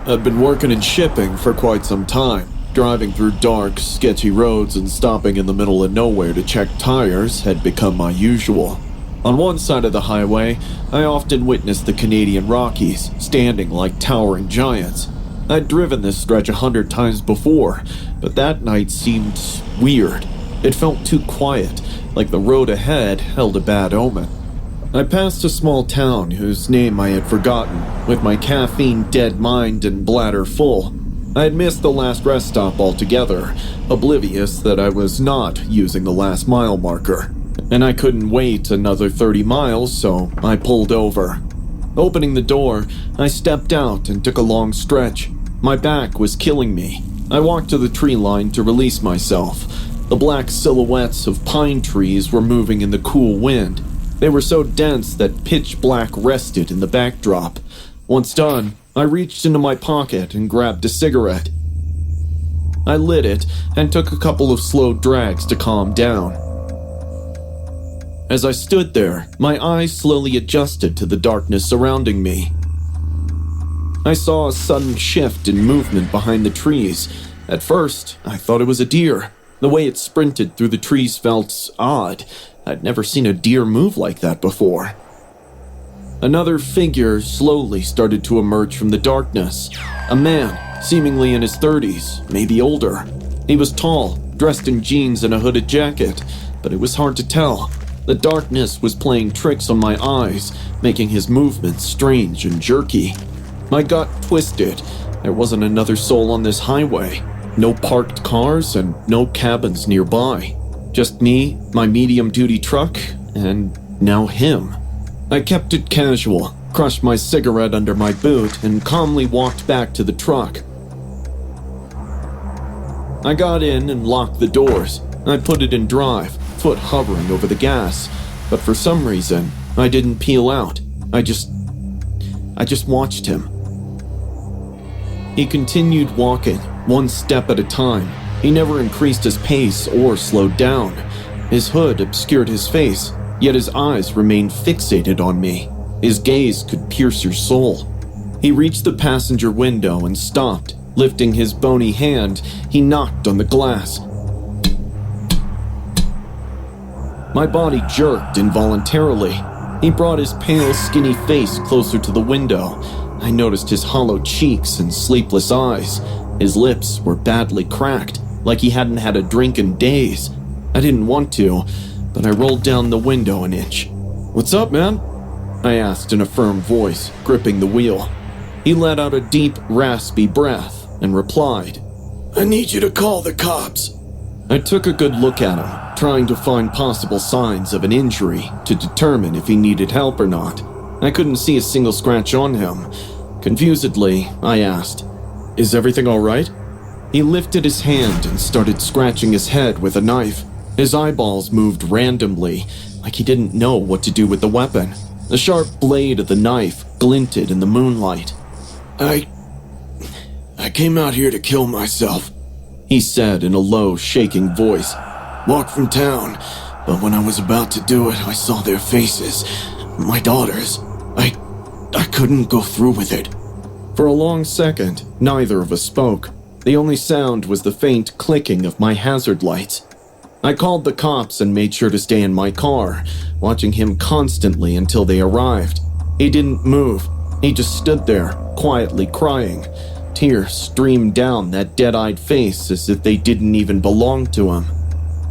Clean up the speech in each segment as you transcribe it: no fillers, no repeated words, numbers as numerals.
I'd been working in shipping for quite some time. Driving through dark, sketchy roads and stopping in the middle of nowhere to check tires had become my usual. On one side of the highway, I often witnessed the Canadian Rockies, standing like towering giants. I'd driven this stretch 100 times before, but that night seemed weird. It felt too quiet, like the road ahead held a bad omen. I passed a small town whose name I had forgotten, with my caffeine-dead mind and bladder full. I had missed the last rest stop altogether, oblivious that I was not using the last mile marker. And I couldn't wait another 30 miles, so I pulled over. Opening the door, I stepped out and took a long stretch. My back was killing me. I walked to the tree line to release myself. The black silhouettes of pine trees were moving in the cool wind. They were so dense that pitch black rested in the backdrop. Once done, I reached into my pocket and grabbed a cigarette. I lit it and took a couple of slow drags to calm down. As I stood there, my eyes slowly adjusted to the darkness surrounding me. I saw a sudden shift in movement behind the trees. At first, I thought it was a deer. The way it sprinted through the trees felt odd. I'd never seen a deer move like that before. Another figure slowly started to emerge from the darkness. A man, seemingly in his 30s, maybe older. He was tall, dressed in jeans and a hooded jacket, but it was hard to tell. The darkness was playing tricks on my eyes, making his movements strange and jerky. My gut twisted. There wasn't another soul on this highway. No parked cars and no cabins nearby. Just me, my medium-duty truck, and now him. I kept it casual, crushed my cigarette under my boot, and calmly walked back to the truck. I got in and locked the doors. I put it in drive, foot hovering over the gas, but for some reason, I didn't peel out. I just watched him. He continued walking, one step at a time. He never increased his pace or slowed down. His hood obscured his face, yet his eyes remained fixated on me. His gaze could pierce your soul. He reached the passenger window and stopped. Lifting his bony hand, he knocked on the glass. My body jerked involuntarily. He brought his pale, skinny face closer to the window. I noticed his hollow cheeks and sleepless eyes. His lips were badly cracked, like he hadn't had a drink in days. I didn't want to, but I rolled down the window an inch. "What's up, man?" I asked in a firm voice, gripping the wheel. He let out a deep, raspy breath and replied, "I need you to call the cops." I took a good look at him, trying to find possible signs of an injury to determine if he needed help or not. I couldn't see a single scratch on him. Confusedly, I asked, "Is everything all right?" He lifted his hand and started scratching his head with a knife. His eyeballs moved randomly, like he didn't know what to do with the weapon. The sharp blade of the knife glinted in the moonlight. I came out here to kill myself," he said in a low, shaking voice. "Walked from town, but when I was about to do it, I saw their faces. My daughters. I couldn't go through with it." For a long second, neither of us spoke. The only sound was the faint clicking of my hazard lights. I called the cops and made sure to stay in my car, watching him constantly until they arrived. He didn't move. He just stood there, quietly crying. Tears streamed down that dead-eyed face as if they didn't even belong to him.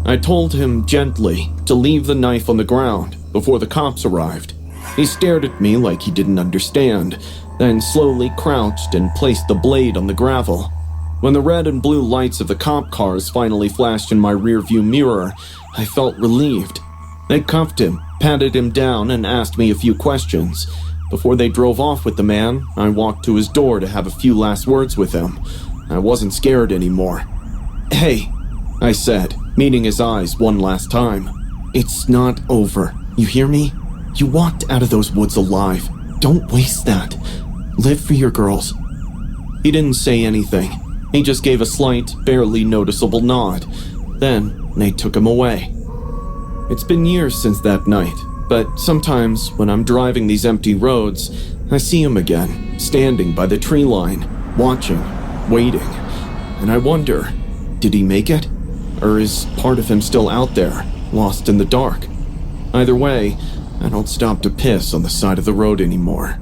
I told him gently to leave the knife on the ground before the cops arrived. He stared at me like he didn't understand, then slowly crouched and placed the blade on the gravel. When the red and blue lights of the cop cars finally flashed in my rearview mirror, I felt relieved. They cuffed him, patted him down, and asked me a few questions. Before they drove off with the man, I walked to his door to have a few last words with him. I wasn't scared anymore. "Hey," I said, meeting his eyes one last time. "It's not over. You hear me? You walked out of those woods alive. Don't waste that. Live for your girls." He didn't say anything. He just gave a slight, barely noticeable nod. Then they took him away. It's been years since that night, but sometimes when I'm driving these empty roads, I see him again, standing by the tree line. watching, waiting. And I wonder, did he make it? Or is part of him still out there, lost in the dark? Either way, I don't stop to piss on the side of the road anymore.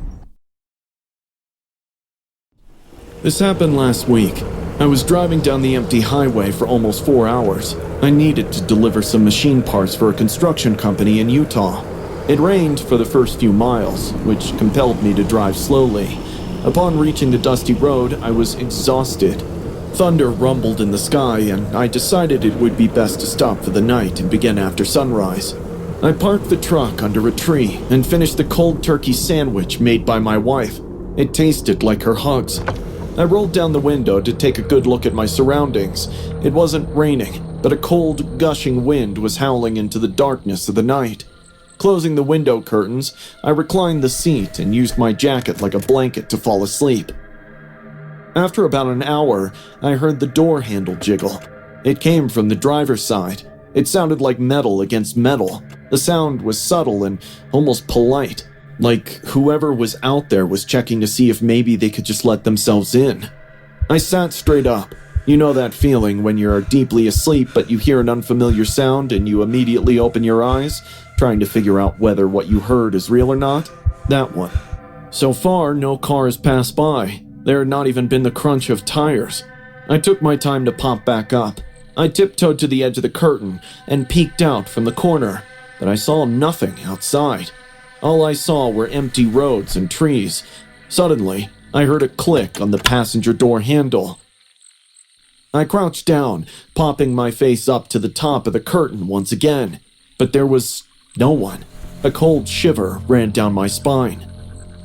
This happened last week. I was driving down the empty highway for almost 4 hours. I needed to deliver some machine parts for a construction company in Utah. It rained for the first few miles, which compelled me to drive slowly. Upon reaching the dusty road, I was exhausted. Thunder rumbled in the sky, and I decided it would be best to stop for the night and begin after sunrise. I parked the truck under a tree and finished the cold turkey sandwich made by my wife. It tasted like her hugs. I rolled down the window to take a good look at my surroundings. It wasn't raining, but a cold, gushing wind was howling into the darkness of the night. Closing the window curtains, I reclined the seat and used my jacket like a blanket to fall asleep. After about an hour, I heard the door handle jiggle. It came from the driver's side. It sounded like metal against metal. The sound was subtle and almost polite, like whoever was out there was checking to see if maybe they could just let themselves in. I sat straight up. You know that feeling when you're deeply asleep but you hear an unfamiliar sound and you immediately open your eyes, trying to figure out whether what you heard is real or not? That one. So far, no cars passed by. There had not even been the crunch of tires. I took my time to pop back up. I tiptoed to the edge of the curtain and peeked out from the corner, but I saw nothing outside. All I saw were empty roads and trees. Suddenly, I heard a click on the passenger door handle. I crouched down, popping my face up to the top of the curtain once again, but there was no one. A cold shiver ran down my spine.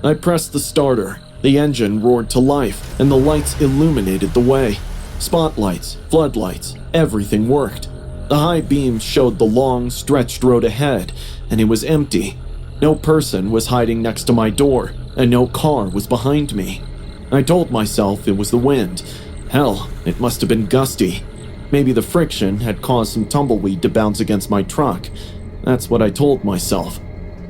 I pressed the starter. The engine roared to life, and the lights illuminated the way. Spotlights, floodlights, everything worked. The high beams showed the long, stretched road ahead, and it was empty. No person was hiding next to my door, and no car was behind me. I told myself it was the wind. Hell, it must have been gusty. Maybe the friction had caused some tumbleweed to bounce against my truck. That's what I told myself.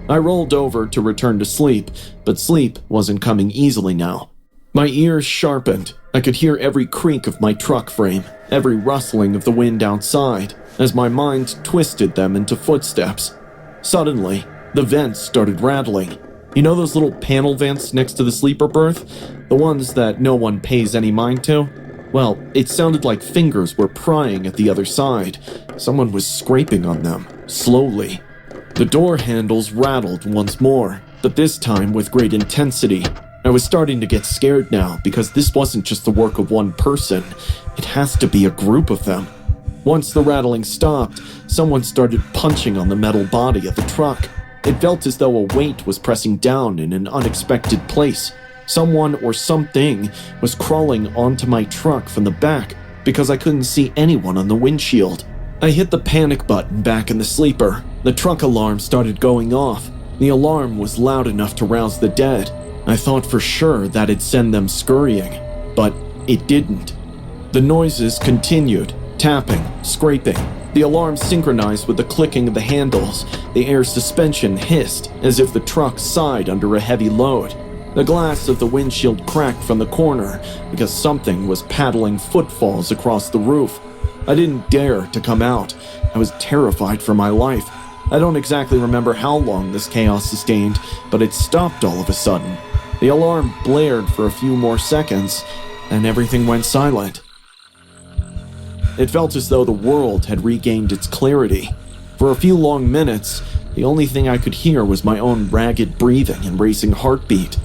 I rolled over to return to sleep, but sleep wasn't coming easily now. My ears sharpened. I could hear every creak of my truck frame, every rustling of the wind outside, as my mind twisted them into footsteps. Suddenly, the vents started rattling. You know those little panel vents next to the sleeper berth? The ones that no one pays any mind to? Well, it sounded like fingers were prying at the other side. Someone was scraping on them, slowly. The door handles rattled once more, but this time with great intensity. I was starting to get scared now because this wasn't just the work of one person. It has to be a group of them. Once the rattling stopped, someone started punching on the metal body of the truck. It felt as though a weight was pressing down in an unexpected place. Someone or something was crawling onto my truck from the back because I couldn't see anyone on the windshield. I hit the panic button back in the sleeper. The truck alarm started going off. The alarm was loud enough to rouse the dead. I thought for sure that'd send them scurrying, but it didn't. The noises continued, tapping, scraping. The alarm synchronized with the clicking of the handles. The air suspension hissed as if the truck sighed under a heavy load. The glass of the windshield cracked from the corner because something was paddling footfalls across the roof. I didn't dare to come out. I was terrified for my life. I don't exactly remember how long this chaos sustained, but it stopped all of a sudden. The alarm blared for a few more seconds, and everything went silent. It felt as though the world had regained its clarity. For a few long minutes, the only thing I could hear was my own ragged breathing and racing heartbeat.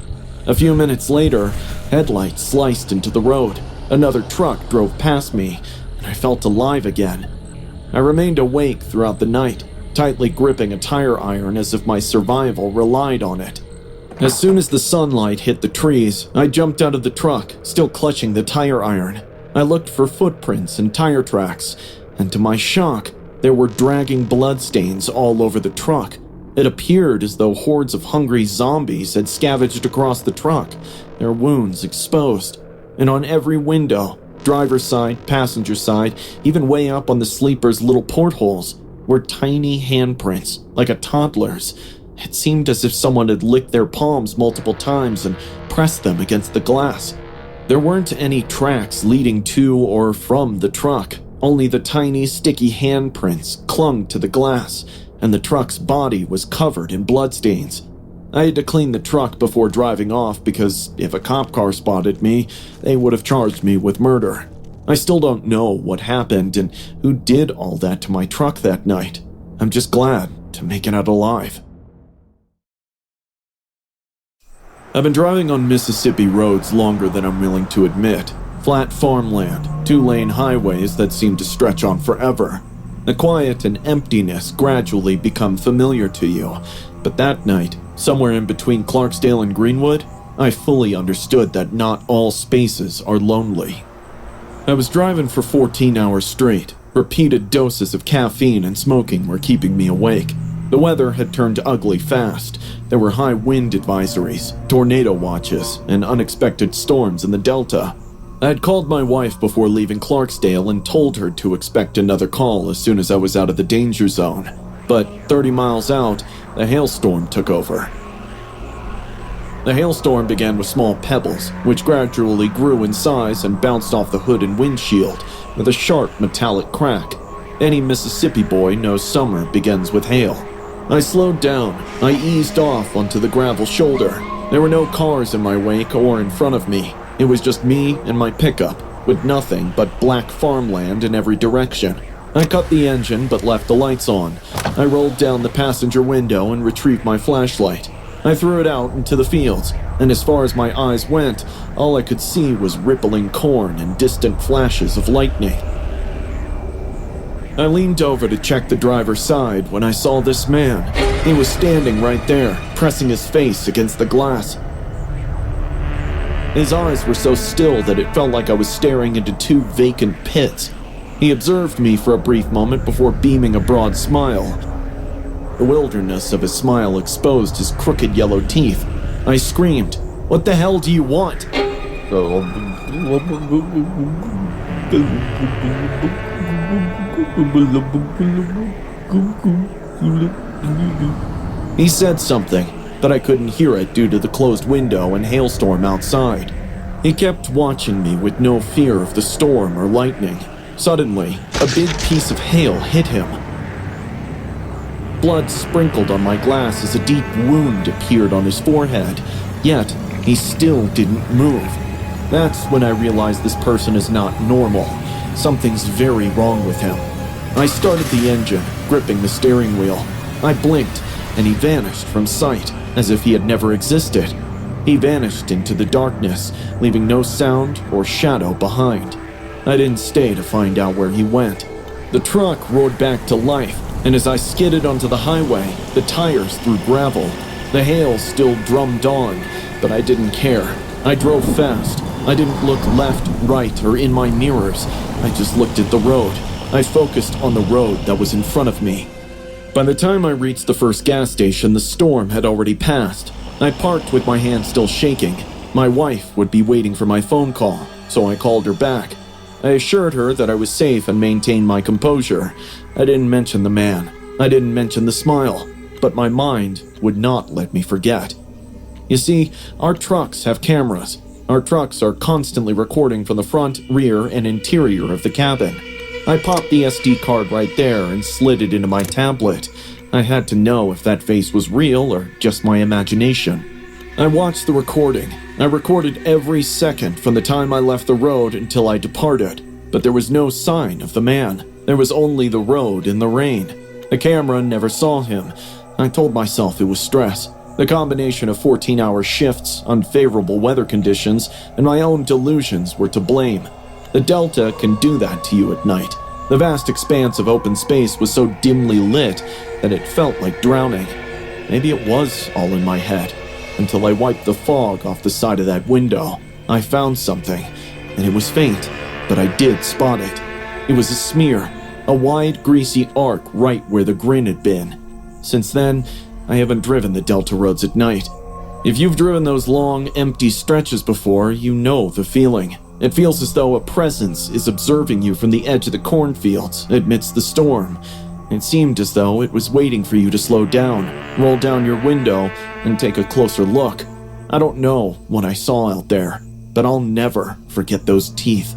A few minutes later, headlights sliced into the road. Another truck drove past me, and I felt alive again. I remained awake throughout the night, tightly gripping a tire iron as if my survival relied on it. As soon as the sunlight hit the trees, I jumped out of the truck, still clutching the tire iron. I looked for footprints and tire tracks, and to my shock, there were dragging bloodstains all over the truck. It appeared as though hordes of hungry zombies had scavenged across the truck, their wounds exposed. And on every window, driver's side, passenger side, even way up on the sleeper's little portholes, were tiny handprints, like a toddler's. It seemed as if someone had licked their palms multiple times and pressed them against the glass. There weren't any tracks leading to or from the truck. Only the tiny, sticky handprints clung to the glass, and the truck's body was covered in bloodstains. I had to clean the truck before driving off because if a cop car spotted me, they would have charged me with murder. I still don't know what happened and who did all that to my truck that night. I'm just glad to make it out alive. I've been driving on Mississippi roads longer than I'm willing to admit. Flat farmland, 2-lane highways that seem to stretch on forever. The quiet and emptiness gradually become familiar to you. But that night, somewhere in between Clarksdale and Greenwood, I fully understood that not all spaces are lonely. I was driving for 14 hours straight. Repeated doses of caffeine and smoking were keeping me awake. The weather had turned ugly fast. There were high wind advisories, tornado watches, and unexpected storms in the Delta. I had called my wife before leaving Clarksdale and told her to expect another call as soon as I was out of the danger zone. But 30 miles out, a hailstorm took over. The hailstorm began with small pebbles, which gradually grew in size and bounced off the hood and windshield with a sharp metallic crack. Any Mississippi boy knows summer begins with hail. I slowed down. I eased off onto the gravel shoulder. There were no cars in my wake or in front of me. It was just me and my pickup, with nothing but black farmland in every direction. I cut the engine but left the lights on. I rolled down the passenger window and retrieved my flashlight. I threw it out into the fields, and as far as my eyes went, all I could see was rippling corn and distant flashes of lightning. I leaned over to check the driver's side when I saw this man. He was standing right there, pressing his face against the glass. His eyes were so still that it felt like I was staring into two vacant pits. He observed me for a brief moment before beaming a broad smile. The wilderness of his smile exposed his crooked yellow teeth. I screamed, "What the hell do you want?" He said something, but I couldn't hear it due to the closed window and hailstorm outside. He kept watching me with no fear of the storm or lightning. Suddenly, a big piece of hail hit him. Blood sprinkled on my glass as a deep wound appeared on his forehead, yet he still didn't move. That's when I realized this person is not normal. Something's very wrong with him. I started the engine, gripping the steering wheel. I blinked, and he vanished from sight, as if he had never existed. He vanished into the darkness, leaving no sound or shadow behind. I didn't stay to find out where he went. The truck roared back to life, and as I skidded onto the highway, the tires threw gravel. The hail still drummed on, but I didn't care. I drove fast. I didn't look left, right, or in my mirrors. I just looked at the road. I focused on the road that was in front of me. By the time I reached the first gas station, the storm had already passed. I parked with my hand still shaking. My wife would be waiting for my phone call, so I called her back. I assured her that I was safe and maintained my composure. I didn't mention the man. I didn't mention the smile. But my mind would not let me forget. You see, our trucks have cameras. Our trucks are constantly recording from the front, rear, and interior of the cabin. I popped the SD card right there and slid it into my tablet. I had to know if that face was real or just my imagination. I watched the recording. I recorded every second from the time I left the road until I departed, but there was no sign of the man. There was only the road in the rain. The camera never saw him. I told myself it was stress. The combination of 14-hour shifts, unfavorable weather conditions, and my own delusions were to blame. The Delta can do that to you at night. The vast expanse of open space was so dimly lit that it felt like drowning. Maybe it was all in my head, until I wiped the fog off the side of that window. I found something, and it was faint, but I did spot it. It was a smear, a wide, greasy arc right where the grin had been. Since then, I haven't driven the Delta roads at night. If you've driven those long, empty stretches before, you know the feeling. It feels as though a presence is observing you from the edge of the cornfields amidst the storm. It seemed as though it was waiting for you to slow down, roll down your window, and take a closer look. I don't know what I saw out there, but I'll never forget those teeth.